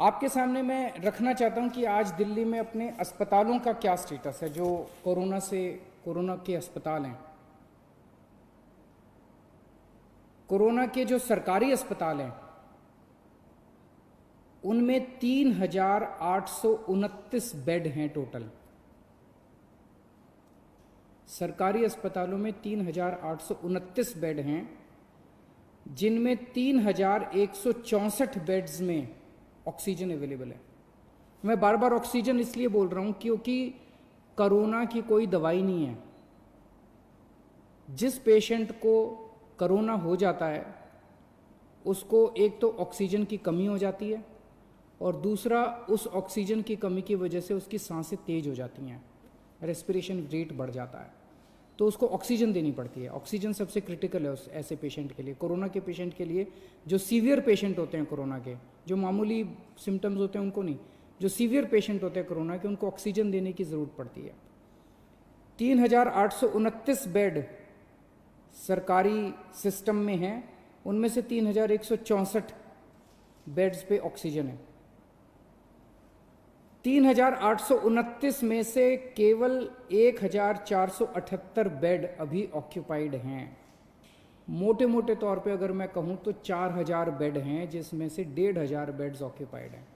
आपके सामने मैं रखना चाहता हूं कि आज दिल्ली में अपने अस्पतालों का क्या स्टेटस है, जो कोरोना के अस्पताल हैं। कोरोना के जो सरकारी अस्पताल हैं उनमें 3,829 बेड हैं टोटल। सरकारी अस्पतालों में 3,829 बेड हैं, जिनमें 3,164 बेड्स में ऑक्सीजन अवेलेबल है। मैं बार बार ऑक्सीजन इसलिए बोल रहा हूं क्योंकि कोरोना की कोई दवाई नहीं है। जिस पेशेंट को कोरोना हो जाता है उसको एक तो ऑक्सीजन की कमी हो जाती है और दूसरा उस ऑक्सीजन की कमी की वजह से उसकी सांसें तेज हो जाती हैं, रेस्पिरेशन रेट बढ़ जाता है, तो उसको ऑक्सीजन देनी पड़ती है। ऑक्सीजन सबसे क्रिटिकल है उस ऐसे पेशेंट के लिए, कोरोना के पेशेंट के लिए। जो सीवियर पेशेंट होते हैं कोरोना के, जो मामूली सिम्टम्स होते हैं उनको नहीं, जो सीवियर पेशेंट होते हैं कोरोना के, उनको ऑक्सीजन देने की ज़रूरत पड़ती है। 3,829 बेड सरकारी सिस्टम में हैं, उनमें से 3,164 बेड्स पे ऑक्सीजन है। 3,829 में से केवल 1,478 बेड अभी ऑक्यूपाइड हैं। मोटे मोटे तौर पे अगर मैं कहूं तो 4,000 बेड हैं, जिसमें से 1,500 बेड्स ऑक्यूपाइड हैं।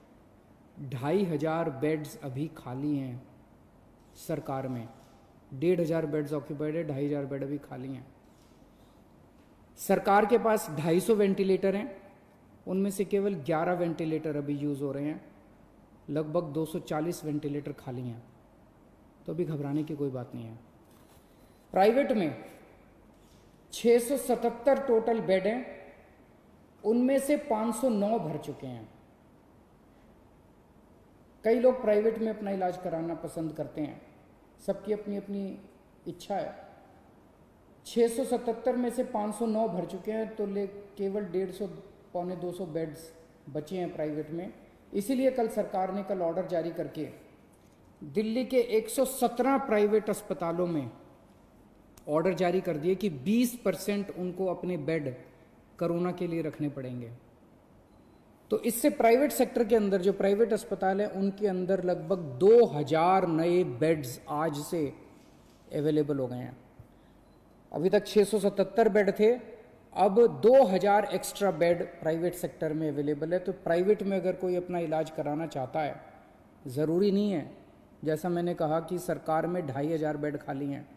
2,500 बेड्स अभी खाली हैं सरकार में। 1,500 बेड्स ऑक्यूपाइड है, 2,500 बेड अभी खाली हैं। सरकार के पास 250 वेंटिलेटर हैं, उनमें से केवल 11 वेंटिलेटर अभी यूज़ हो रहे हैं। लगभग 240 वेंटिलेटर खाली हैं, तो अभी घबराने की कोई बात नहीं है। प्राइवेट में 677 टोटल बेड हैं, उनमें से 509 भर चुके हैं। कई लोग प्राइवेट में अपना इलाज कराना पसंद करते हैं, सबकी अपनी अपनी इच्छा है। 677 में से 509 भर चुके हैं, तो केवल 150 पौने 200 बेड्स बचे हैं प्राइवेट में। इसीलिए कल सरकार ने ऑर्डर जारी करके दिल्ली के 117 प्राइवेट अस्पतालों में ऑर्डर जारी कर दिए कि 20% उनको अपने बेड कोरोना के लिए रखने पड़ेंगे। तो इससे प्राइवेट सेक्टर के अंदर जो प्राइवेट अस्पताल हैं उनके अंदर लगभग 2,000 नए बेड्स आज से अवेलेबल हो गए हैं। अभी तक 677 बेड थे, अब 2,000 एक्स्ट्रा बेड प्राइवेट सेक्टर में अवेलेबल है। तो प्राइवेट में अगर कोई अपना इलाज कराना चाहता है, ज़रूरी नहीं है जैसा मैंने कहा कि सरकार में 2,500 बेड खाली हैं,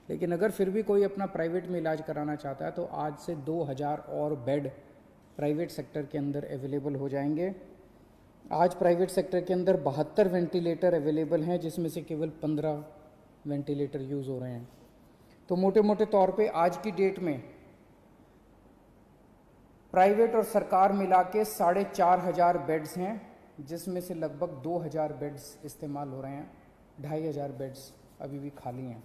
लेकिन अगर फिर भी कोई अपना प्राइवेट में इलाज कराना चाहता है तो आज से 2,000 और बेड प्राइवेट सेक्टर के अंदर अवेलेबल हो जाएंगे। आज प्राइवेट सेक्टर के अंदर 72 वेंटिलेटर अवेलेबल हैं, जिसमें से केवल 15 वेंटिलेटर यूज़ हो रहे हैं। तो मोटे मोटे तौर पे आज की डेट में प्राइवेट और सरकार मिला के 4,500 बेड्स हैं, जिसमें से लगभग 2,000 बेड्स इस्तेमाल हो रहे हैं। 2,500 बेड्स अभी भी खाली हैं।